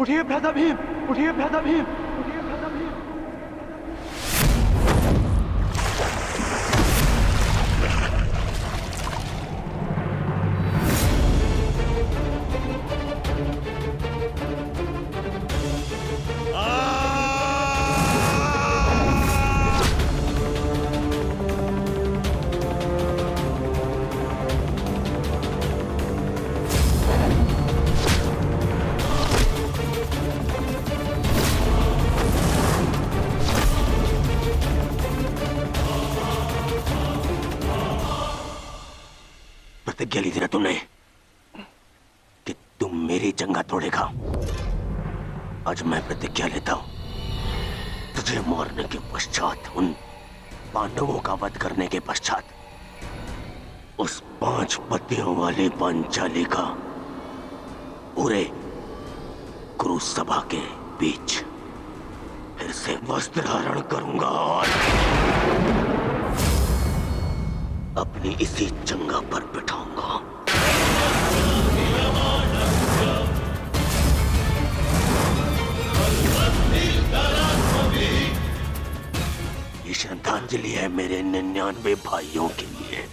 उठिए भ्राता भीम, उठिए भ्राता भीम, उठिए भ्राता भीम। प्रतिज्ञा ली थी ना तुमने कि तुम मेरी जंगा तोड़ेगा। आज मैं प्रतिज्ञा लेता हूं, तुझे मारने के पश्चात, उन पांडवों का वध करने के पश्चात, उस 5 पतियों वाली पांचाली का पूरे कुरु सभा के बीच फिर से वस्त्र हरण करूंगा और अपनी इसी जंगा पर बिठाऊंगा। ये श्रद्धांजलि है मेरे 99 भाइयों के लिए।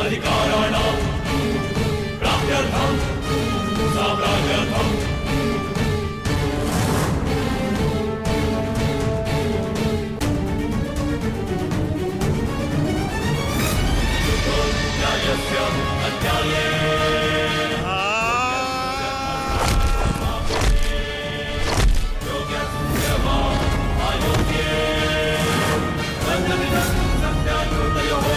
अधिकाराणां प्राप्त्यर्थं साम्राज्यार्थं न्यायस्य अन्याये योग्यस्य वा अयोग्ये सत्यमिदं सत्याकृतयोः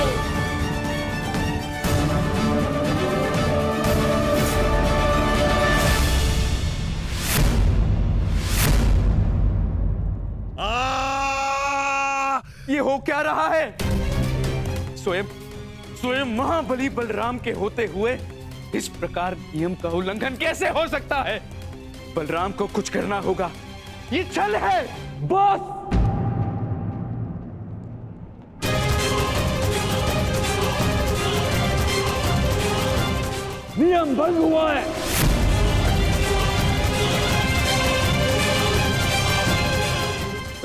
ये हो क्या रहा है? स्वयं स्वयं महाबली बलराम के होते हुए इस प्रकार नियम का उल्लंघन कैसे हो सकता है? बलराम को कुछ करना होगा। ये छल है बॉस। नियम भंग हुआ है।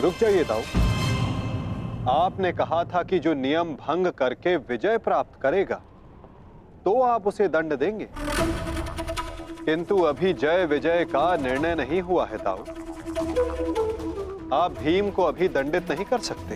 रुक जाइए दाऊ। आपने कहा था कि जो नियम भंग करके विजय प्राप्त करेगा तो आप उसे दंड देंगे, किंतु अभी जय विजय का निर्णय नहीं हुआ है दाऊ। आप भीम को अभी दंडित नहीं कर सकते।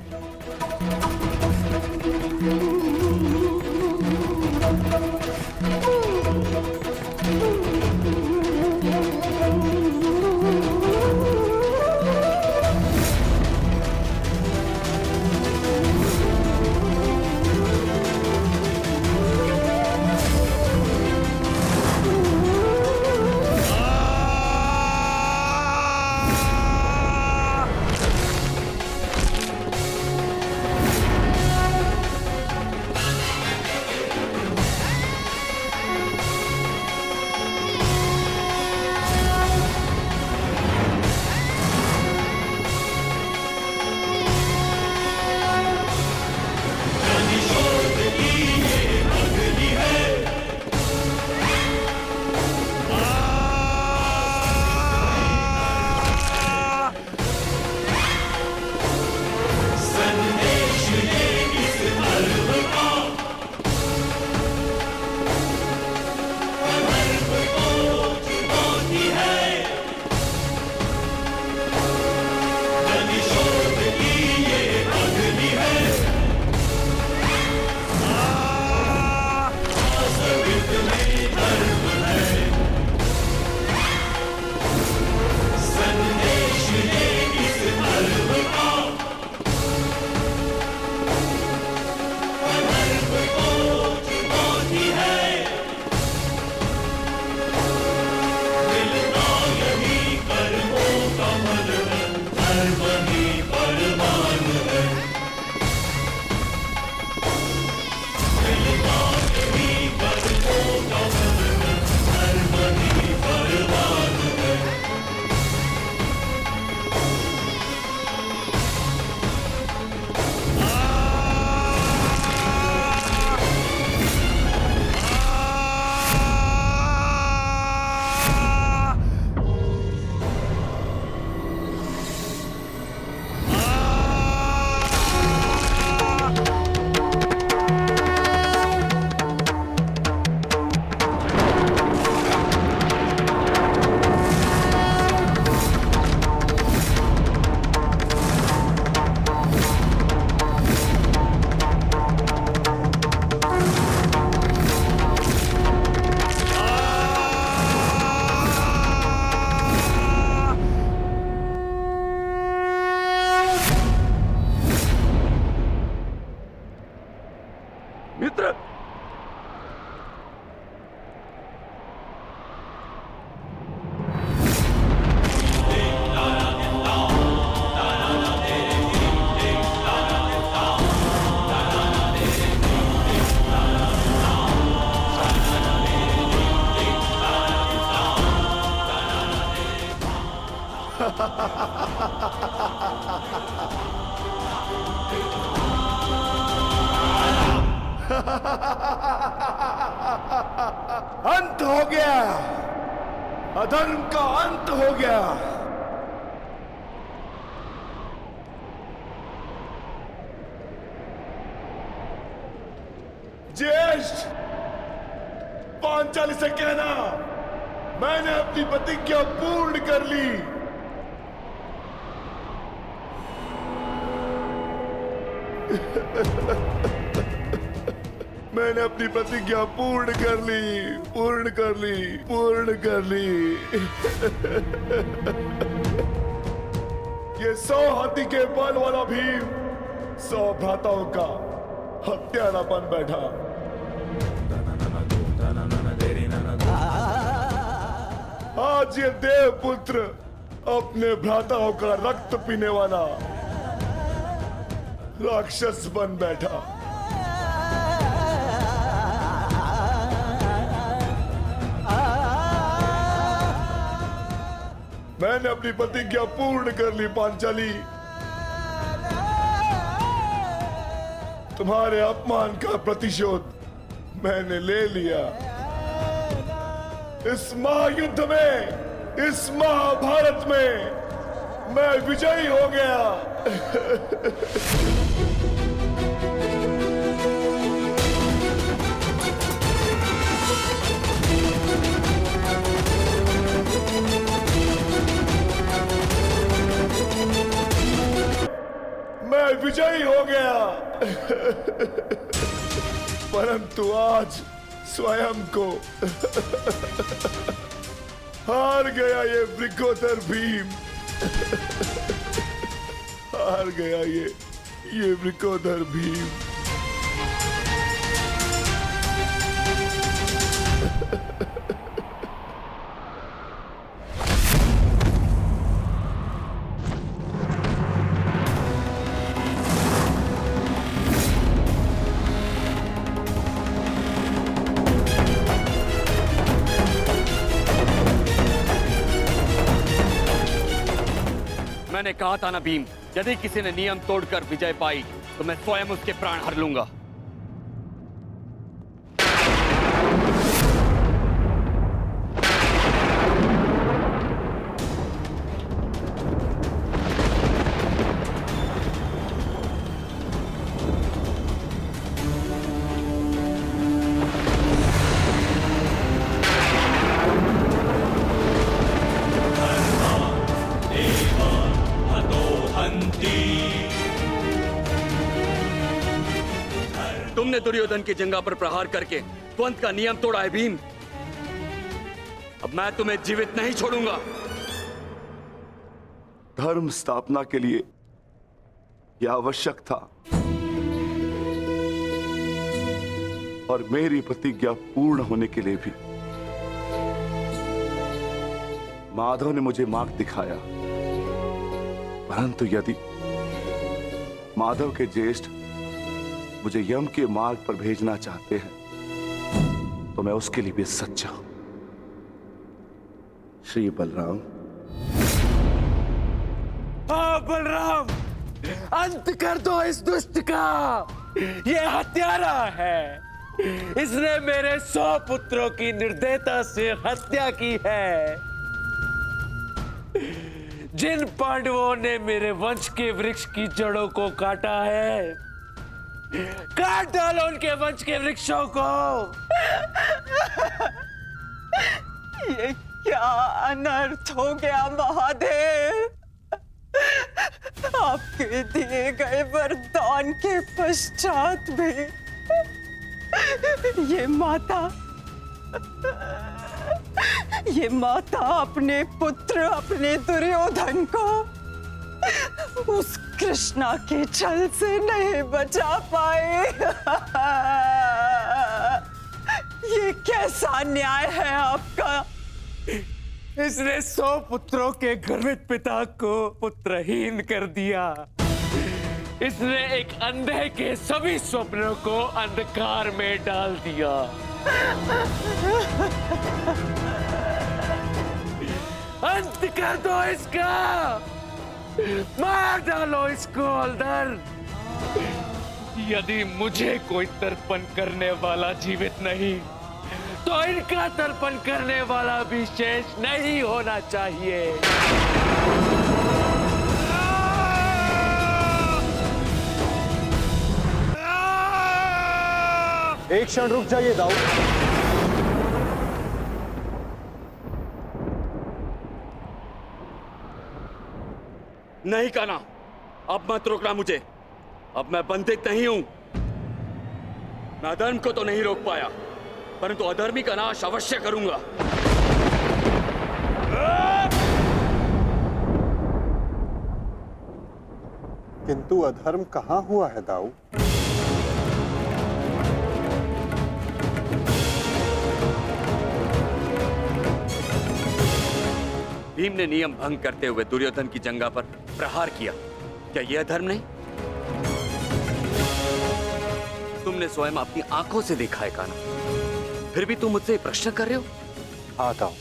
मित्र, अंत हो गया, अधर्म का अंत हो गया। ज्येष्ठ पांचाली से कहना मैंने अपनी प्रतिज्ञा पूर्ण कर ली। मैंने अपनी प्रतिज्ञा पूर्ण कर ली, पूर्ण कर ली, पूर्ण कर ली। ये 100 हाथी के बल वाला भीम 100 भ्राताओं का हत्यारा बन बैठा। आज ये देवपुत्र अपने भ्राताओं का रक्त पीने वाला राक्षस बन बैठा। मैंने अपनी प्रतिज्ञा पूर्ण कर ली पांचाली। तुम्हारे अपमान का प्रतिशोध मैंने ले लिया। इस महायुद्ध में, इस महाभारत में मैं विजयी हो गया। मैं विजयी हो गया। परंतु आज स्वयं को हार गया ये वृकोदर भीम। हार गया ये वृकोदर भीम। मैंने कहा था ना भीम, यदि किसी ने नियम तोड़कर विजय पाई तो मैं स्वयं उसके प्राण हर लूंगा। तुमने दुर्योधन की जंगा पर प्रहार करके द्वंद का नियम तोड़ा है भीम। अब मैं तुम्हें जीवित नहीं छोड़ूंगा। धर्म स्थापना के लिए यह आवश्यक था और मेरी प्रतिज्ञा पूर्ण होने के लिए भी। माधव ने मुझे मार्ग दिखाया, परंतु यदि माधव के ज्येष्ठ मुझे यम के मार्ग पर भेजना चाहते हैं तो मैं उसके लिए भी सच्चा हूं। श्री बलराम। हाँ बलराम, अंत कर दो इस दुष्ट का। ये हत्यारा है। इसने मेरे 100 पुत्रों की निर्दयता से हत्या की है। जिन पांडवों ने मेरे वंश के वृक्ष की जड़ों को काटा है, काट डालो उनके वंश के वृक्षों को। ये क्या अनर्थ हो गया महादेव। आपके दिए गए वरदान के पश्चात भी ये माता अपने पुत्र, अपने दुर्योधन को उस कृष्णा के छल से नहीं बचा पाए। ये कैसा न्याय है आपका। इसने 100 पुत्रों के गर्वित पिता को पुत्रहीन कर दिया। इसने एक अंधे के सभी स्वप्नों को अंधकार में डाल दिया। अंत कर दो इसका। मार डालो इसको अंदर। यदि मुझे कोई तर्पण करने वाला जीवित नहीं तो इनका तर्पण करने वाला भी शेष नहीं होना चाहिए। एक क्षण रुक जाइए दाऊद। नहीं कान्हा, अब मत रोकना मुझे। अब मैं बंदित नहीं हूं। मैं अधर्म को तो नहीं रोक पाया, परंतु अधर्मी का नाश अवश्य करूंगा। किंतु अधर्म कहां हुआ है दाऊ? भीम ने नियम भंग करते हुए दुर्योधन की जंघा पर प्रहार किया। क्या यह अधर्म नहीं? तुमने स्वयं अपनी आंखों से देखा है कान्हा, फिर भी तुम मुझसे प्रश्न कर रहे हो? हाँ दाऊ,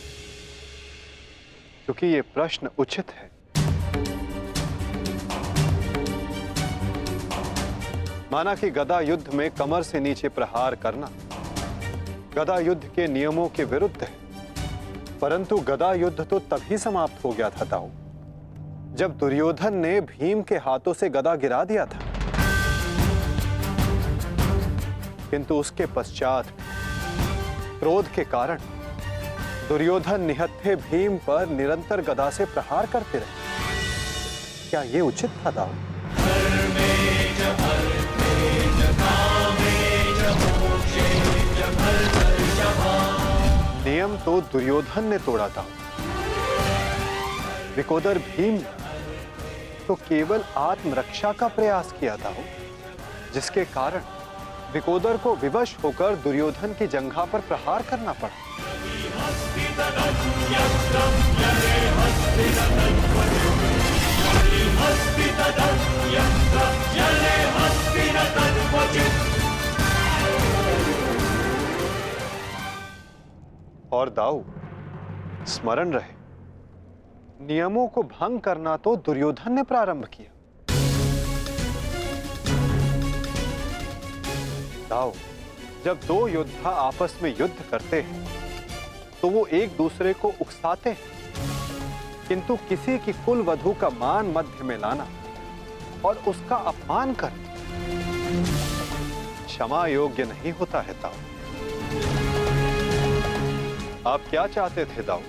क्योंकि ये प्रश्न उचित है। माना कि गदा युद्ध में कमर से नीचे प्रहार करना गदा युद्ध के नियमों के विरुद्ध है, परंतु गदा युद्ध तो तभी समाप्त हो गया था दाऊ, जब दुर्योधन ने भीम के हाथों से गदा गिरा दिया था। किंतु उसके पश्चात क्रोध के कारण दुर्योधन निहत्थे भीम पर निरंतर गदा से प्रहार करते रहे। क्या यह उचित था दाऊ? नियम तो दुर्योधन ने तोड़ा था, विकोदर भीम तो केवल आत्मरक्षा का प्रयास किया था, जिसके कारण विकोदर को विवश होकर दुर्योधन की जंघा पर प्रहार करना पड़ा। और दाऊ, स्मरण रहे, नियमों को भंग करना तो दुर्योधन ने प्रारंभ किया। दाऊ, जब दो योद्धा आपस में युद्ध करते हैं तो वो एक दूसरे को उकसाते हैं, किंतु किसी की कुल वधू का मान मध्य में लाना और उसका अपमान कर क्षमा योग्य नहीं होता है दाऊ। आप क्या चाहते थे दाऊ?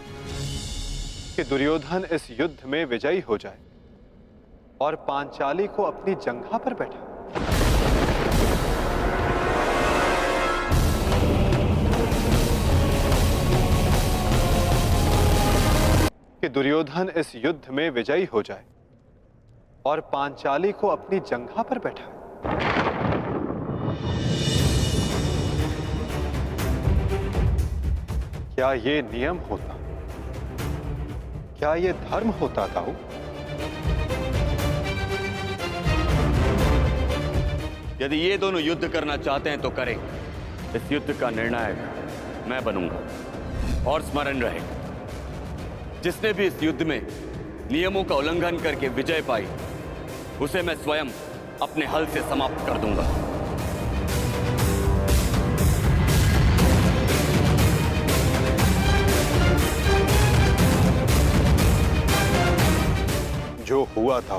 कि दुर्योधन इस युद्ध में विजयी हो जाए और पांचाली को अपनी जंघा पर बैठा। कि दुर्योधन इस युद्ध में विजयी हो जाए और पांचाली को अपनी जंघा पर बैठा। क्या ये नियम होता? क्या ये धर्म होता दाऊ? यदि ये दोनों युद्ध करना चाहते हैं तो करें। इस युद्ध का निर्णायक मैं बनूंगा। और स्मरण रहे, जिसने भी इस युद्ध में नियमों का उल्लंघन करके विजय पाई, उसे मैं स्वयं अपने हल से समाप्त कर दूंगा। जो हुआ था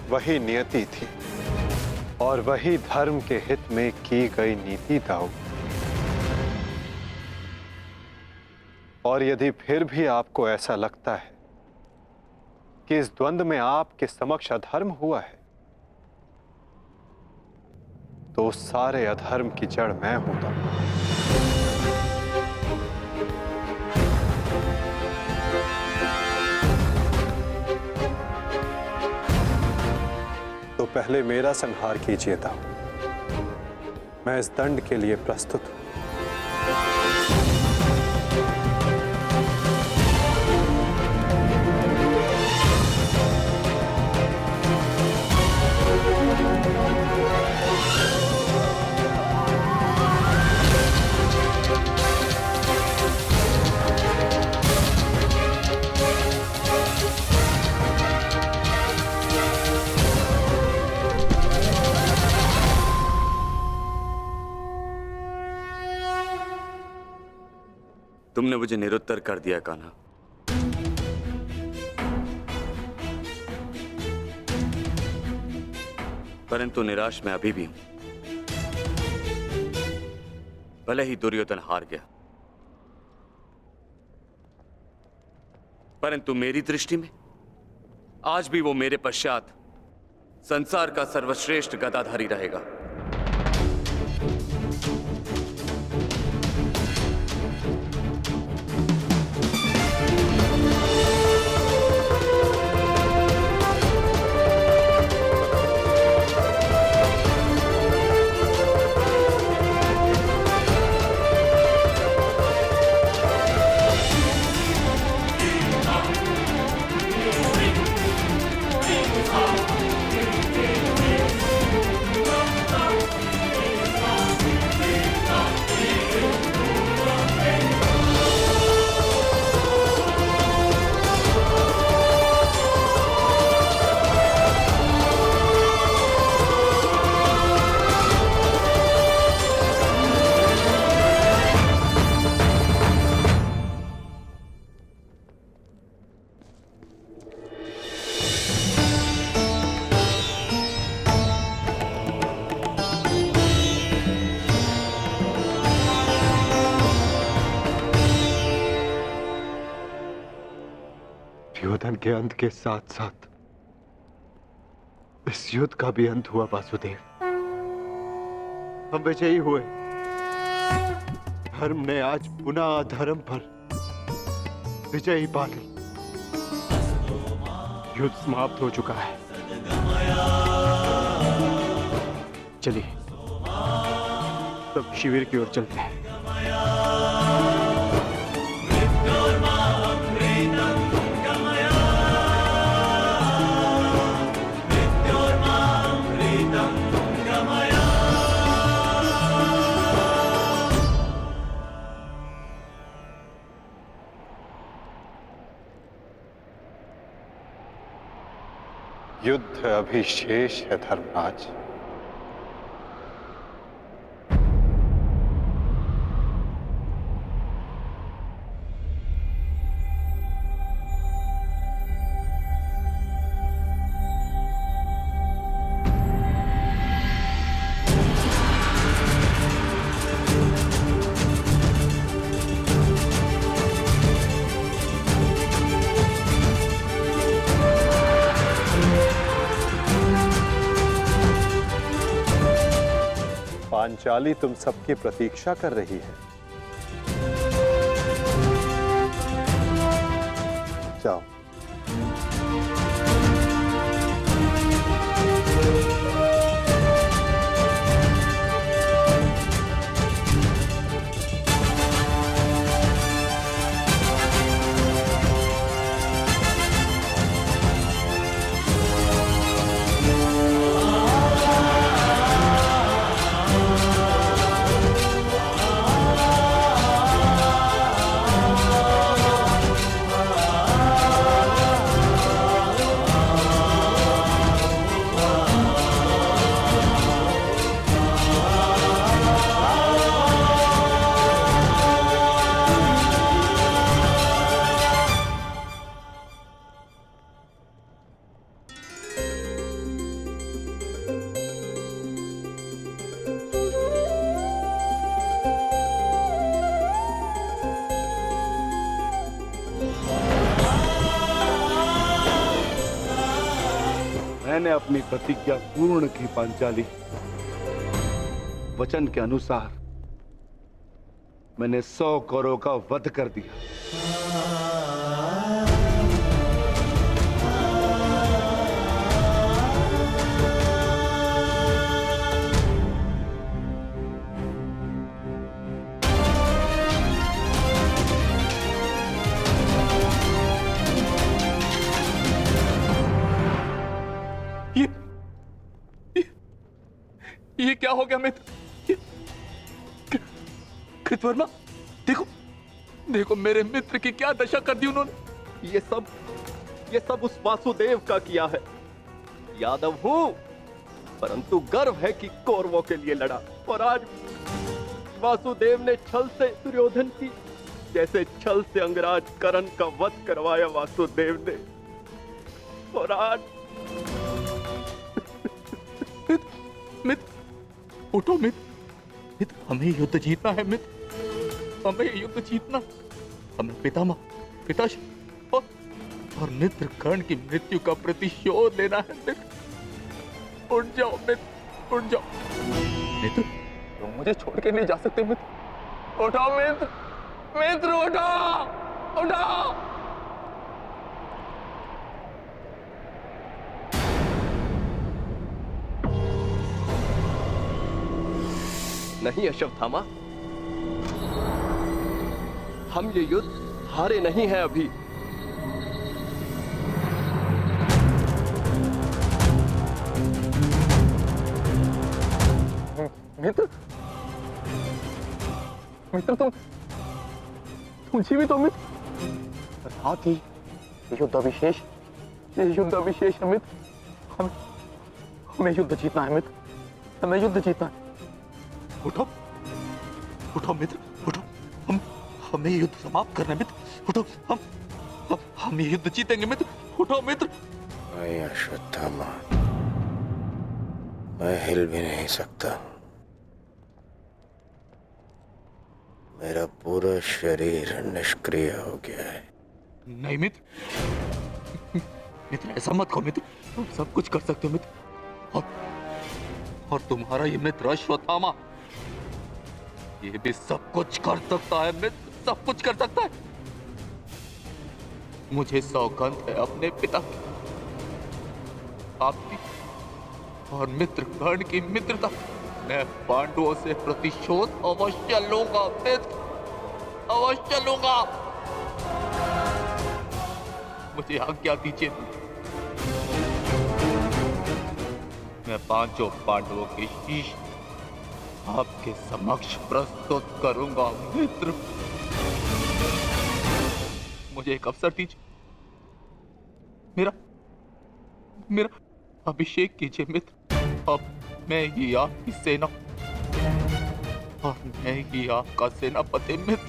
वही नियति थी और वही धर्म के हित में की गई नीति दाऊ। और यदि फिर भी आपको ऐसा लगता है कि इस द्वंद्व में आपके समक्ष अधर्म हुआ है, तो उस सारे अधर्म की जड़ मैं हूं दाऊ। तो पहले मेरा संहार कीजिए दाऊ। मैं इस दंड के लिए प्रस्तुत हूं। तुमने मुझे निरुत्तर कर दिया कान्हा। परंतु निराश मैं अभी भी हूं। भले ही दुर्योधन हार गया, परंतु मेरी दृष्टि में आज भी वो मेरे पश्चात संसार का सर्वश्रेष्ठ गदाधारी रहेगा। दुर्योधन के अंत के साथ साथ इस युद्ध का भी अंत हुआ वासुदेव। हम विजयी हुए। धर्म ने आज पुनः अधर्म पर विजयी पा ली। युद्ध समाप्त हो चुका है। चलिए सब शिविर की ओर चलते हैं। युद्ध अभी शेष है धर्मराज। पांचाली तुम सबकी प्रतीक्षा कर रही है। जाओ। मैंने अपनी प्रतिज्ञा पूर्ण की पांचाली। वचन के अनुसार मैंने 100 कौरवों का वध कर दिया। ये क्या हो गया मित्र? कृतवर्मा, देखो देखो मेरे मित्र की क्या दशा कर दी उन्होंने। ये सब उस वासुदेव का किया है। यादव हूं, परंतु गर्व है कि कौरवों के लिए लड़ा। और आज वासुदेव ने छल से दुर्योधन की जैसे छल से अंगराज कर्ण का वध करवाया वासुदेव ने। और आज मित्र उठो मित्र, हमें युद्ध जीतना है मित्र, हमें युद्ध जीतना। हमें पिताश्री और और मित्र कर्ण की मृत्यु का प्रतिशोध लेना है मित्र। उठ जाओ मित्र, उठ जाओ मित्र, तुम मुझे छोड़ के नहीं जा सकते मित्र। उठाओ मित्र, मित्र उठाओ, उठाओ। नहीं अश्वत्थामा, हम ये युद्ध हारे नहीं हैं अभी। मित्र, मित्र तुम जीवित हो मित्र। साथ ही युद्ध अभिशेष, ये युद्ध अभिशेष है मित्र। हमें युद्ध जीतना है मित्र, हमें युद्ध जीतना है। उठो, उठो मित्र, उठो। हमें युद्ध समाप्त करना है मित्र। उठो, हम ये युद्ध जीतेंगे मित्र। उठो मित्र। नहीं अश्वत्थामा, मैं हिल भी नहीं सकता। मेरा पूरा शरीर निष्क्रिय हो गया है। नहीं मित्र, मित्र ऐसा मत कहो मित्र। तुम सब कुछ कर सकते हो मित्र। और तुम्हारा ये मित्र अश्वत्थामा, ये भी सब कुछ कर सकता है मित्र, सब कुछ कर सकता है। मुझे सौगंध है अपने पिता की, आपकी और मित्र कर्ण की मित्रता। मैं पांडवों से प्रतिशोध अवश्य लूंगा मित्र, अवश्य लूंगा। मुझे आज्ञा दीजिए, मैं पांचों पांडवों के शीश आपके समक्ष प्रस्तुत करूंगा मित्र। मुझे एक अवसर दीजिए, मेरा अभिषेक कीजिए मित्र। अब मैं ही आपकी सेना और मैं ही आपका सेनापति मित्र,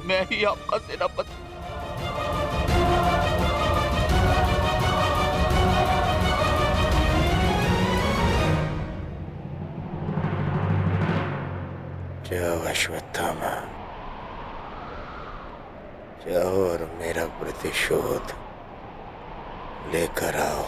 मैं ही आपका सेनापति। जाओ अश्वत्थामा, जाओ और मेरा प्रतिशोध लेकर आओ।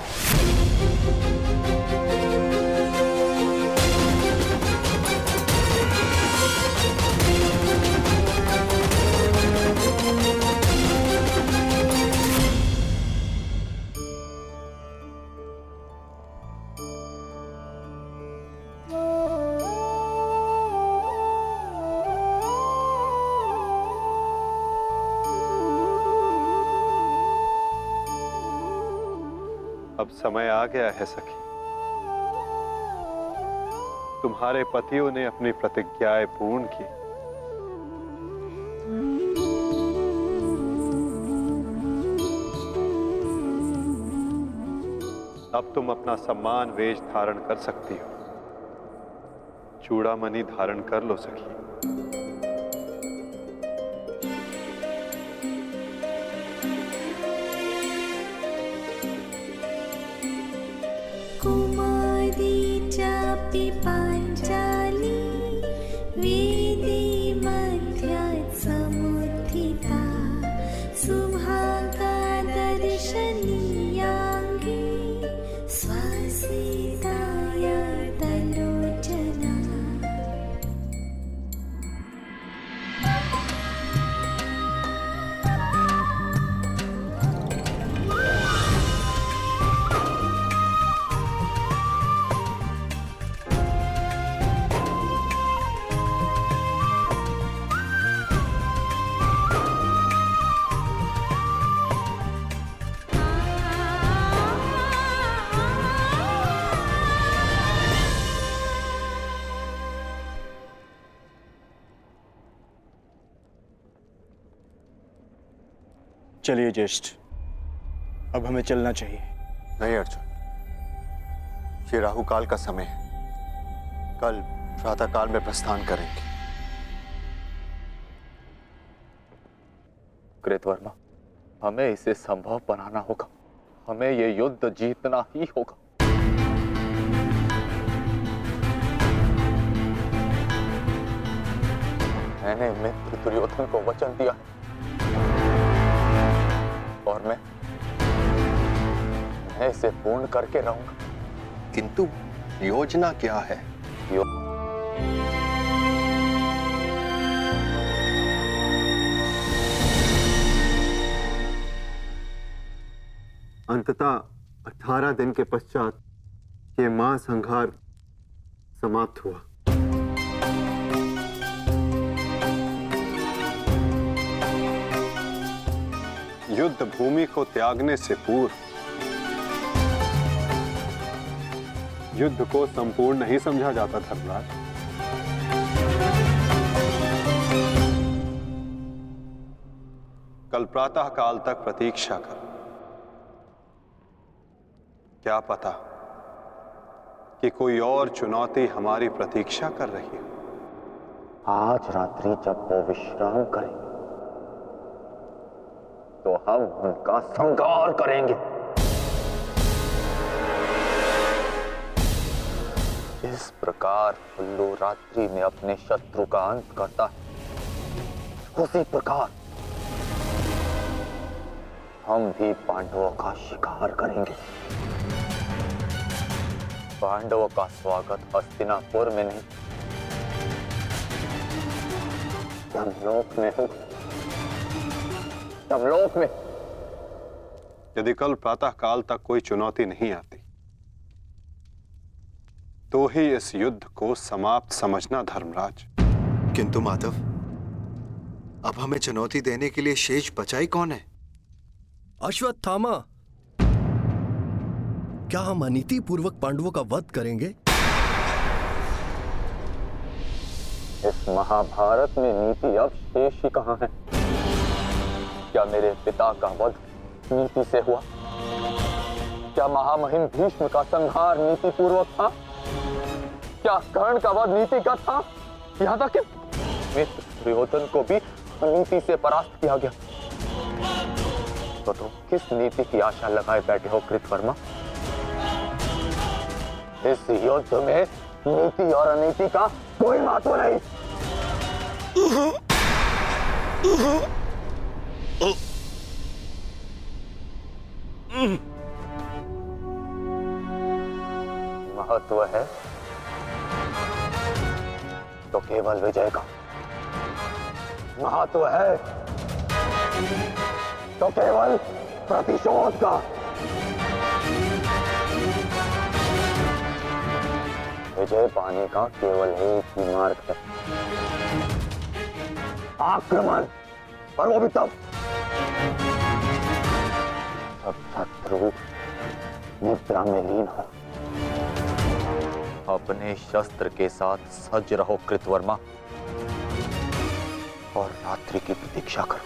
अब समय आ गया है सखी, तुम्हारे पतियों ने अपनी प्रतिज्ञाएं पूर्ण की। अब तुम अपना सम्मान वेश धारण कर सकती हो। चूड़ामणि धारण कर लो सखी। कुमारी चापि पांचाली वेदी मध्यात् समुत्थिता सुभागा दर्शनीयाङ्गी स्वसीताय तलोचना। चलिए ज्येष्ठ, अब हमें चलना चाहिए। नहीं अर्जुन, ये राहुकाल का समय है। कल प्रातःकाल में प्रस्थान करेंगे। कृतवर्मा, हमें इसे संभव बनाना होगा। हमें ये युद्ध जीतना ही होगा। मैंने मित्र दुर्योधन को वचन दिया और मैं इसे पूर्ण करके रहूंगा। किंतु योजना क्या है? अंततः 18 दिन के पश्चात ये महासंहार समाप्त हुआ। युद्ध भूमि को त्यागने से पूर्व युद्ध को संपूर्ण नहीं समझा जाता धर्मराज। कल प्रातः काल तक प्रतीक्षा कर। क्या पता कि कोई और चुनौती हमारी प्रतीक्षा कर रही है। आज रात्रि जब वो विश्राम करें तो हम उनका संहार करेंगे। इस प्रकार उल्लू रात्रि में अपने शत्रु का अंत करता है, उसी प्रकार हम भी पांडवों का शिकार करेंगे। पांडवों का स्वागत हस्तिनापुर में नहीं, यमलोक में होगा। यमलोक में। यदि कल प्रातः काल तक कोई चुनौती नहीं आती तो ही इस युद्ध को समाप्त समझना धर्मराज। किंतु माधव, अब हमें चुनौती देने के लिए शेष बचा ही कौन है? अश्वत्थामा। क्या हम अनीति पूर्वक पांडवों का वध करेंगे? इस महाभारत में नीति अब शेष ही कहां है? क्या मेरे पिता का वध नीति से हुआ? क्या महामहिम भीष्म का संहार नीति पूर्वक था? क्या कर्ण का वध नीति का था? यहाँ तक कि मित्र दुर्योधन को भी नीति से परास्त किया गया। तो तुम किस नीति की आशा लगाए बैठे हो कृतवर्मा? इस युद्ध में नीति और अनीति का कोई महत्व नहीं। महत्व है तो केवल विजय का। महत्व है तो केवल प्रतिशोध का। विजय पाने का केवल एक ही मार्ग है, आक्रमण। और वो भी तब जब शत्रु निद्रा में लीन हो। अपने शस्त्र के साथ सज्ज रहो कृतवर्मा, और रात्रि की प्रतीक्षा करो।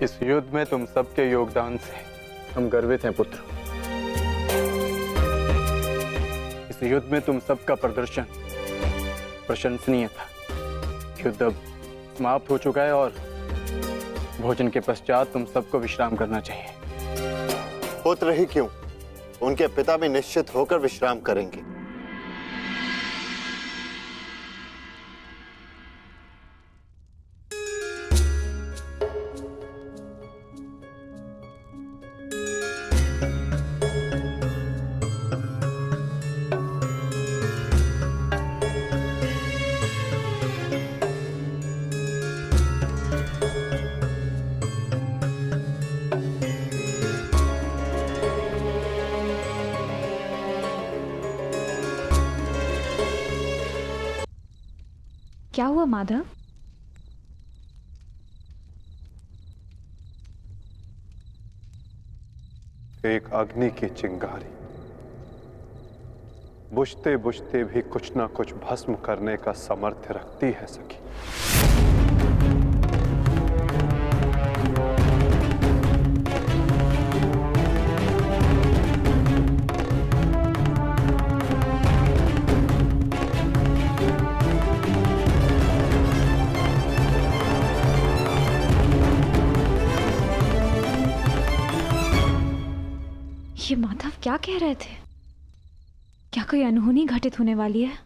इस युद्ध में तुम सबके योगदान से हम गर्वित हैं पुत्र। इस युद्ध में तुम सबका प्रदर्शन प्रशंसनीय था। युद्ध अब समाप्त हो चुका है और भोजन के पश्चात तुम सबको विश्राम करना चाहिए। पुत्र ही क्यों, उनके पिता भी निश्चित होकर विश्राम करेंगे। क्या हुआ माधव? एक अग्नि की चिंगारी बुझते बुझते भी कुछ ना कुछ भस्म करने का सामर्थ्य रखती है सखी। ये माधव क्या कह रहे थे? क्या कोई अनहोनी घटित होने वाली है?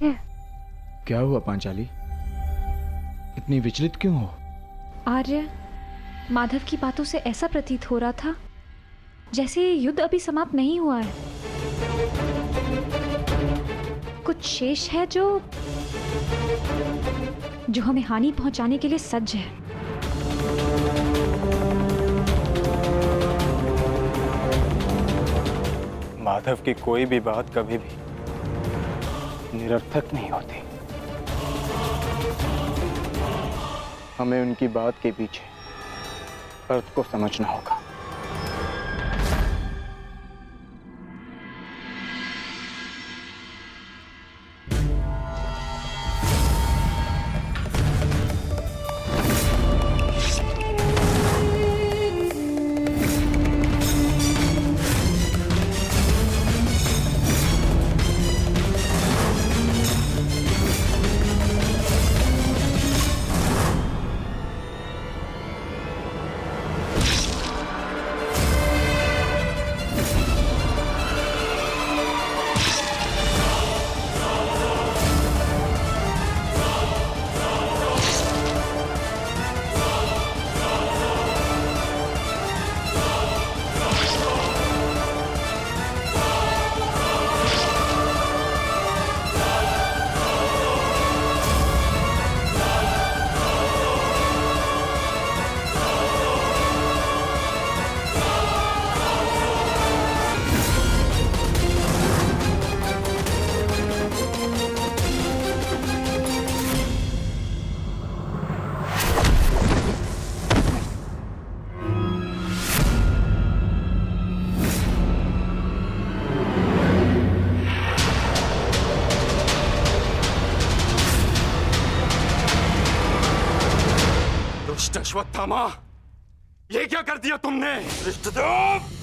क्या हुआ पांचाली? इतनी विचलित क्यों हो? आर्य, माधव की बातों से ऐसा प्रतीत हो रहा था जैसे ये युद्ध अभी समाप्त नहीं हुआ है। कुछ शेष है जो हमें हानि पहुंचाने के लिए सज्ज है। माधव की कोई भी बात कभी भी निरर्थक नहीं होती। हमें उनकी बात के पीछे अर्थ को समझना होगा। अश्वत्थामा, ये क्या कर दिया तुमने? धृष्टद्युम्न!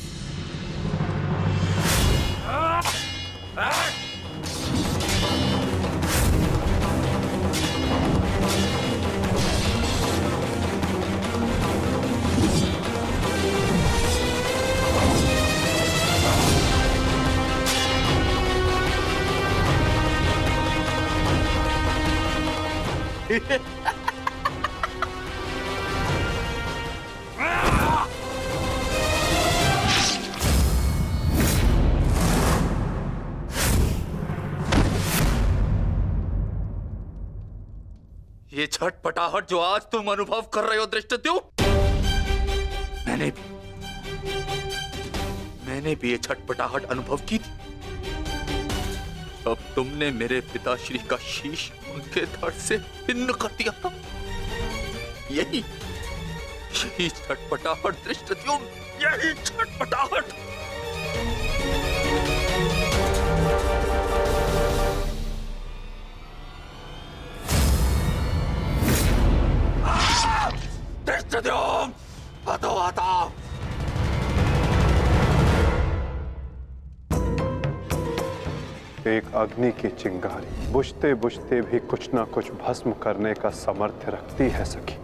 ये छटपटाहट जो आज तुम अनुभव कर रहे हो धृष्टद्युम्न, मैंने भी ये छटपटाहट अनुभव की थी। अब तुमने मेरे पिताश्री का शीश उनके धड़ से भिन्न कर दिया था। यही छटपटाहट धृष्टद्युम्न, यही छटपटाहट। धृष्टद्युम्न, हटो हटाओ। एक अग्नि की चिंगारी बुझते बुझते भी कुछ ना कुछ भस्म करने का सामर्थ्य रखती है सखी।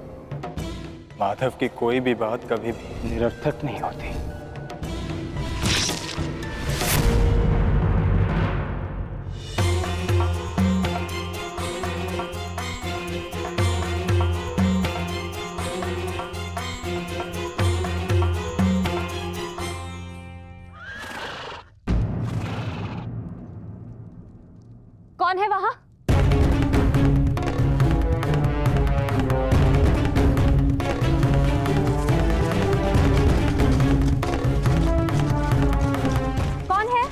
माधव की कोई भी बात कभी भी निरर्थक नहीं होती। कौन है वहां? कौन है?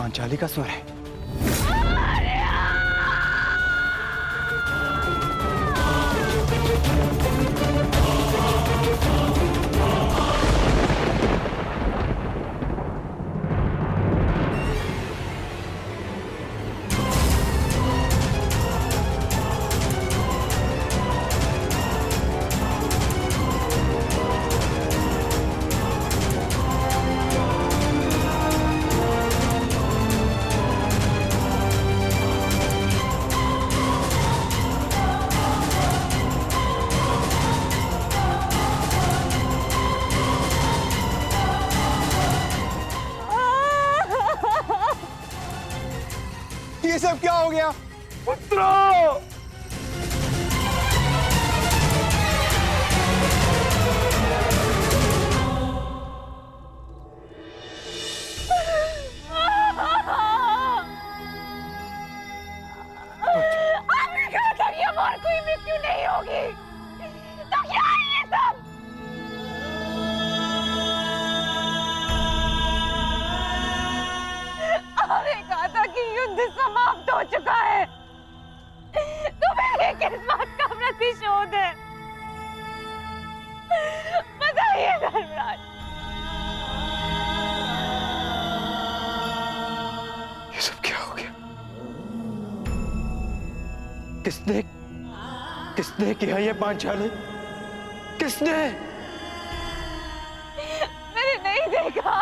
पांचाली का स्वर है। ये सब क्या हो गया? पुत्रों! आपने कहा था कि हमारी कोई मृत्यु नहीं होगी, तो क्या है ये सब? आपने कहा था कि युद्ध समाप्त हो चुका है, तो मेरे किस बात का प्रतिशोध है? बताइए धर्मराज। ये सब क्या हो गया? किसने किया ये पांचाली? किसने? मैंने नहीं देखा,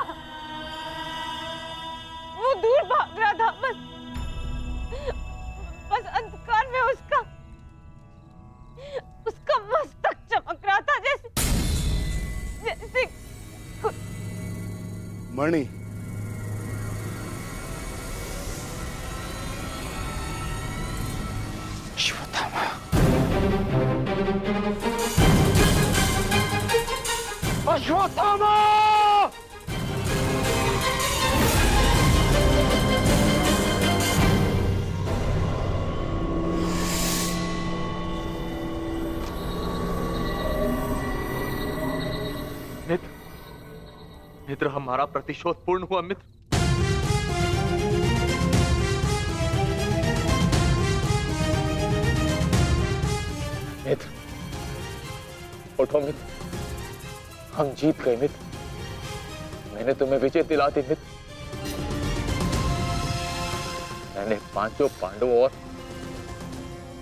वो दूर भाग रहा था, बस अंधकार में उसका मस्तक चमक रहा था, जैसे मणि, अश्वत्थामा, अश्वत्थामा! मित्र, हमारा प्रतिशोध पूर्ण हुआ मित्र। मित्र, उठो मित्र, हम जीत गए मित्र। मैंने तुम्हें विजय दिला दी मित्र। मैंने पांचों पांडवों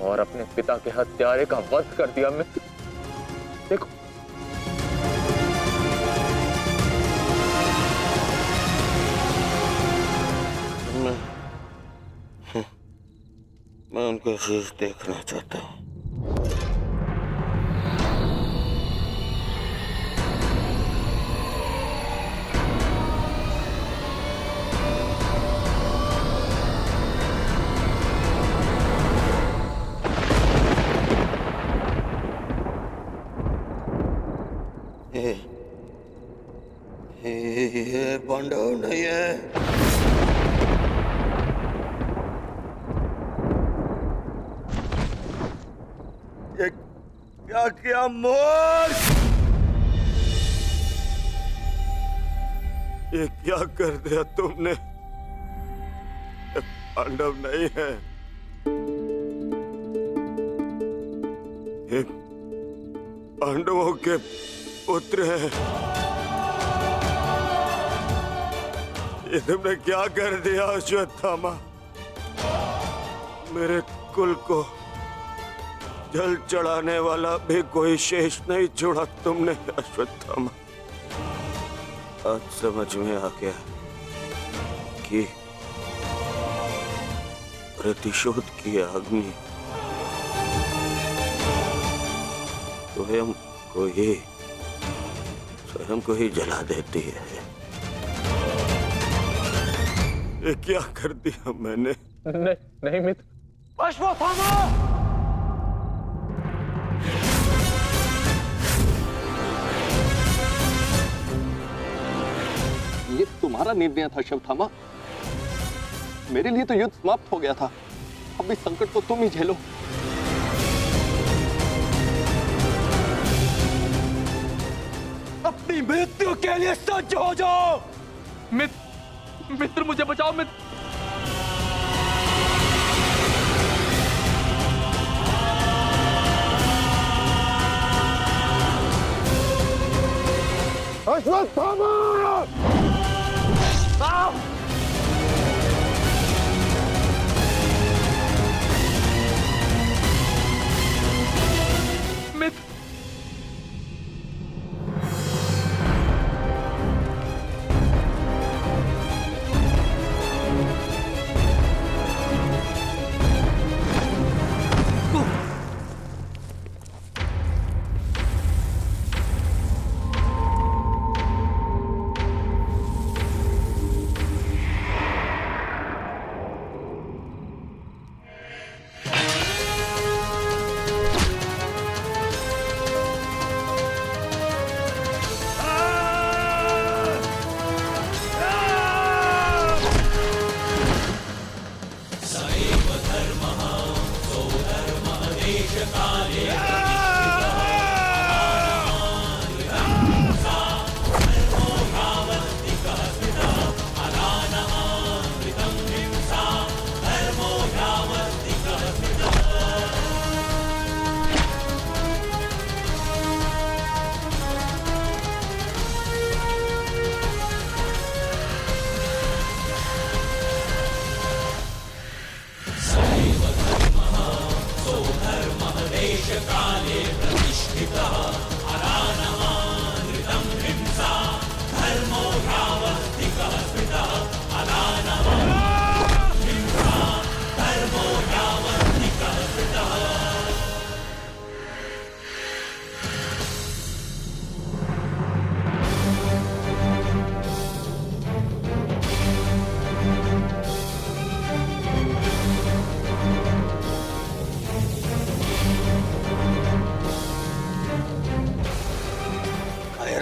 और अपने पिता के हत्यारे का वध कर दिया मित्र। देखो, मैं उनका शीश देखना चाहता हूँ। ये पांडव नहीं है। ये क्या किया मूर्ख? ये क्या कर दिया तुमने? ये पांडव नहीं है, ये पांडवों के पुत्र हैं। ये तुमने क्या कर दिया अश्वत्थामा? मेरे कुल को जल चढ़ाने वाला भी कोई शेष नहीं छोड़ा तुमने अश्वत्थामा। आज समझ में आ गया कि प्रतिशोध की अग्नि स्वयं को ही जला देती है। ये क्या कर दिया मैंने? नहीं मित्र। अश्वत्थामा! ये तुम्हारा निर्णय था अश्वत्थामा। मेरे लिए तो युद्ध समाप्त हो गया था। अब इस संकट को तुम ही झेलो। अपनी मृत्यु के लिए सज्ज हो जाओ। मित्र, मुझे बचाओ मित्र। अश्वत्थामा! मित्र,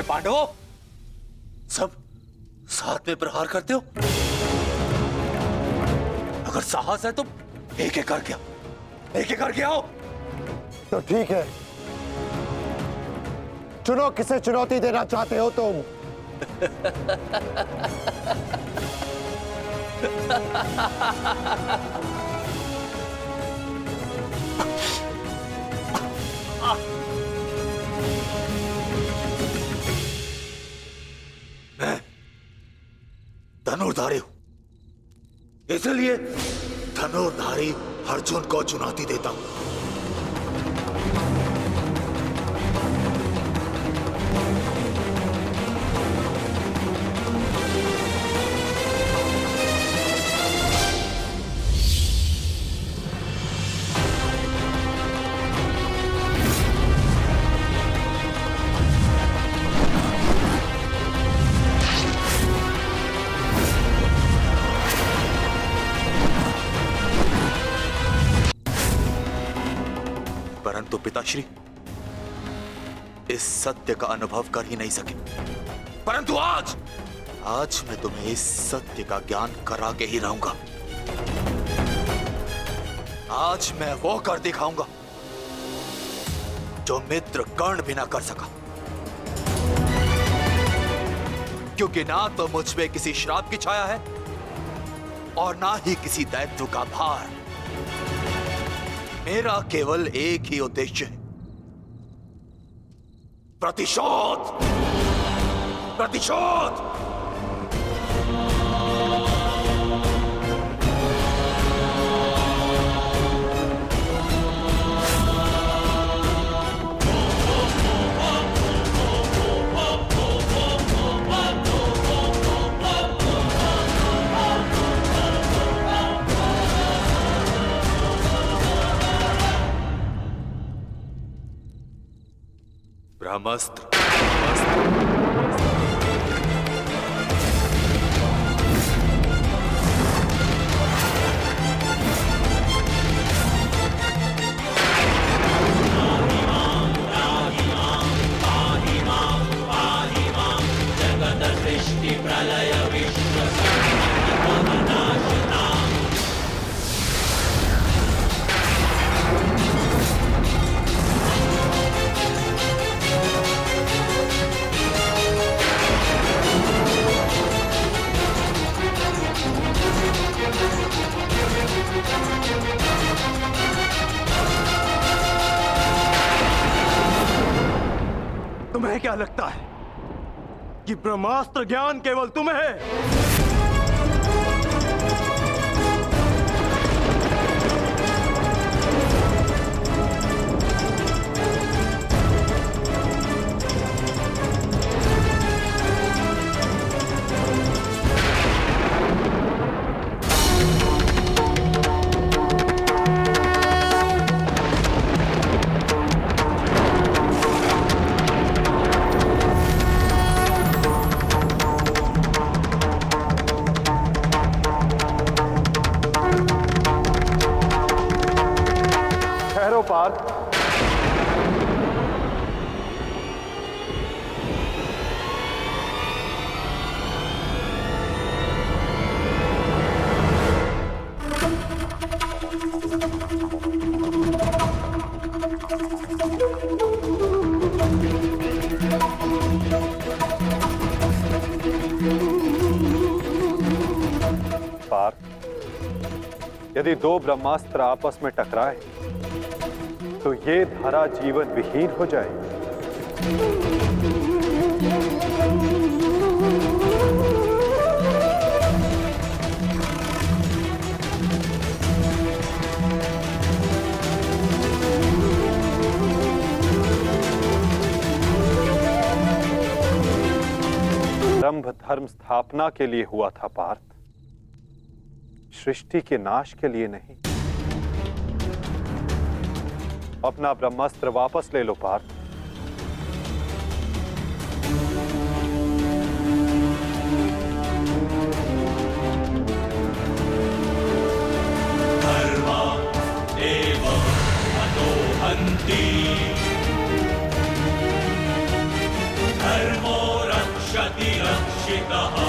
पांडवों, सब साथ में प्रहार करते हो? अगर साहस है तो एक एक करके आओ। तो ठीक है, चुनो किसे चुनौती देना चाहते हो तुम। मैं धनुर्धारी हूं, इसलिए धनुर्धारी अर्जुन को चुनौती देता हूं। परंतु पिताश्री, इस सत्य का अनुभव कर ही नहीं सके। परंतु आज मैं तुम्हें इस सत्य का ज्ञान करा के ही रहूंगा। आज मैं वो कर दिखाऊंगा जो मित्र कर्ण भी ना कर सका। क्योंकि ना तो मुझ पे किसी श्राप की छाया है और ना ही किसी दैत्य का भार। मेरा केवल एक ही उद्देश्य है, प्रतिशोध। प्रतिशोध। ब्रह्मास्त्र। तुम्हें क्या लगता है कि ब्रह्मास्त्र ज्ञान केवल तुम्हें है। पार्थ, यदि दो ब्रह्मास्त्र आपस में टकराए तो ये धारा जीवन विहीन हो जाएगी। ब्रह्म धर्म स्थापना के लिए हुआ था पार्थ, सृष्टि के नाश के लिए नहीं। अपना ब्रह्मास्त्र वापस ले लो पार्थ। धर्मा एव अनोहन्ति, धर्मो रक्षति रक्षितः।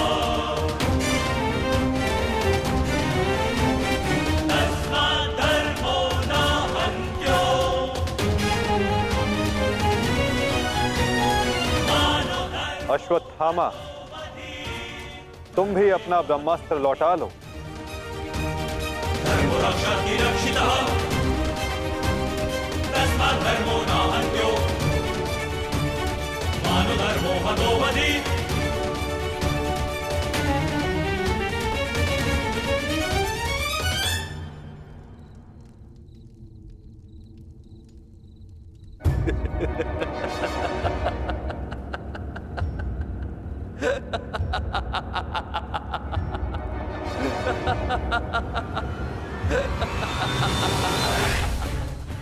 अश्वत्थामा, तुम भी अपना ब्रह्मास्त्र लौटा लो। धर्मो रक्षति रक्षितः, तस्मात् धर्मो न हन्त्यो, मानो धर्मो हतो वधि।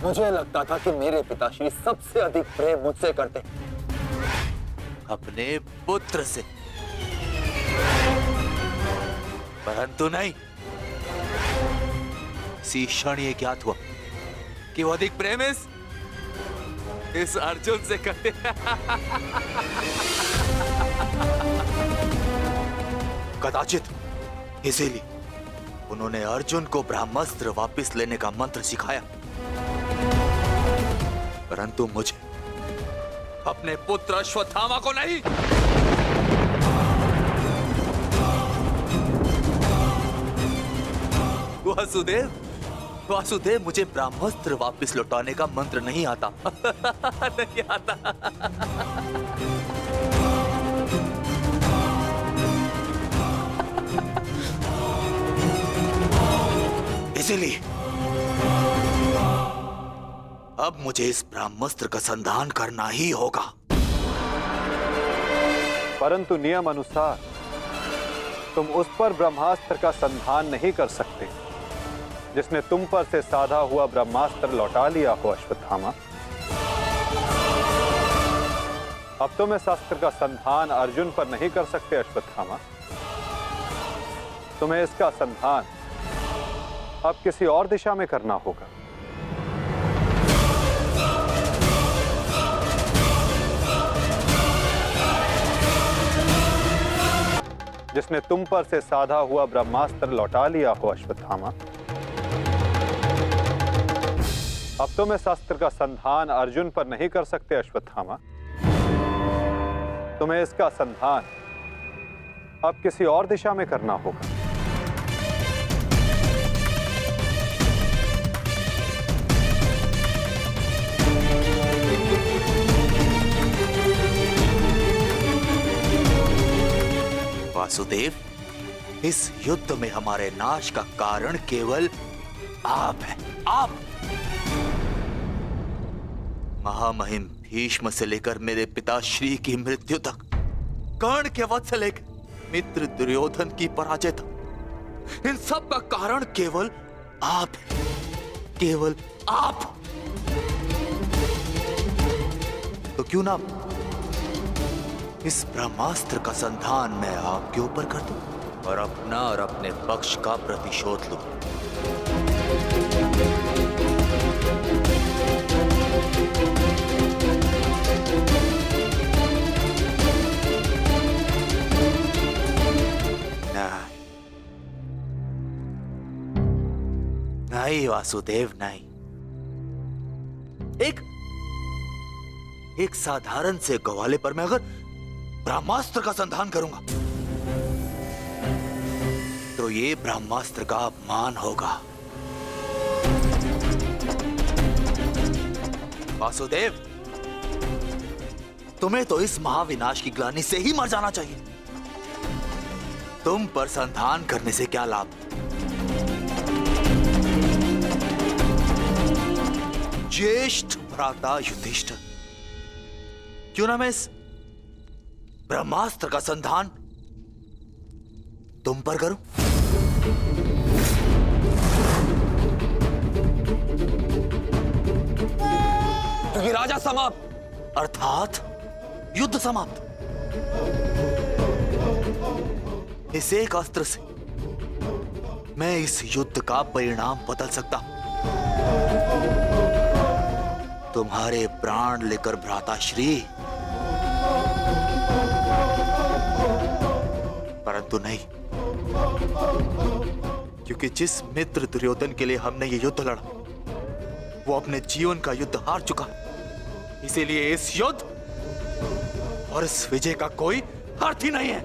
मुझे लगता था कि मेरे पिताश्री सबसे अधिक प्रेम मुझसे करते अपने पुत्र से, परंतु नहीं। इसी क्षण ये ज्ञात हुआ कि वो अधिक प्रेम इस अर्जुन से करते। कदाचित इसीलिए उन्होंने अर्जुन को ब्रह्मास्त्र वापस लेने का मंत्र सिखाया, परंतु मुझे, अपने पुत्र अश्वत्थामा को नहीं। वासुदेव, मुझे ब्रह्मास्त्र वापस लौटाने का मंत्र नहीं आता। नहीं आता। इसीलिए अब मुझे इस ब्रह्मास्त्र का संधान करना ही होगा। परंतु नियम अनुसार तुम उस पर ब्रह्मास्त्र का संधान नहीं कर सकते जिसने तुम पर से साधा हुआ ब्रह्मास्त्र लौटा लिया हो अश्वत्थामा। अब तुम इस अस्त्र का संधान अर्जुन पर नहीं कर सकते अश्वत्थामा। तुम्हें इसका संधान अब किसी और दिशा में करना होगा। जिसने तुम पर से साधा हुआ ब्रह्मास्त्र लौटा लिया हो अश्वत्थामा। अब तुम इस अस्त्र का संधान अर्जुन पर नहीं कर सकते अश्वत्थामा। तुम्हें इसका संधान अब किसी और दिशा में करना होगा। वासुदेव, इस युद्ध में हमारे नाश का कारण केवल आप हैं, आप। महामहिम भीष्म से लेकर मेरे पिताश्री की मृत्यु तक, कर्ण के वध से लेकर मित्र दुर्योधन की पराजय तक, इन सब का कारण केवल आप हैं, केवल आप। तो क्यों ना इस ब्रह्मास्त्र का संधान मैं आपके ऊपर कर दूं और अपना और अपने पक्ष का प्रतिशोध लूं। नहीं वासुदेव, नहीं। एक साधारण से ग्वाले पर मैं अगर ब्रह्मास्त्र का संधान करूंगा तो ये ब्रह्मास्त्र का अपमान होगा। वासुदेव, तुम्हें तो इस महाविनाश की ग्लानि से ही मर जाना चाहिए। तुम पर संधान करने से क्या लाभ? ज्येष्ठ भ्राता युधिष्ठिर, क्यों ना मैं इस ब्रह्मास्त्र का संधान तुम पर करूं? क्योंकि राजा समाप्त, अर्थात युद्ध समाप्त। इस एक अस्त्र से मैं इस युद्ध का परिणाम बदल सकता हूं। तुम्हारे प्राण लेकर भ्राताश्री, परंतु नहीं, क्योंकि जिस मित्र दुर्योधन के लिए हमने ये युद्ध लड़ा वो अपने जीवन का युद्ध हार चुका। इसीलिए इस युद्ध और इस विजय का कोई अर्थ ही नहीं है।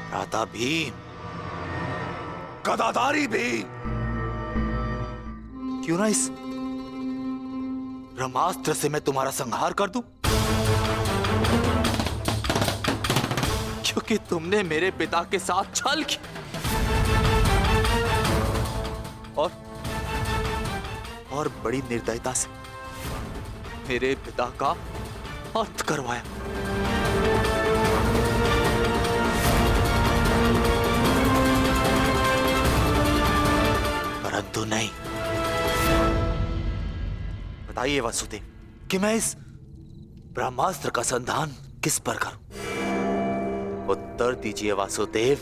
भ्राता भीम, गदाधारी भीम, क्यों ना इस ब्रह्मास्त्र से मैं तुम्हारा संहार कर दूं? क्योंकि तुमने मेरे पिता के साथ छल किया और बड़ी निर्दयता से मेरे पिता का अंत करवाया। परंतु नहीं। बताइए वासुदेव कि मैं इस ब्रह्मास्त्र का संधान किस पर करूं? उत्तर दीजिए वासुदेव।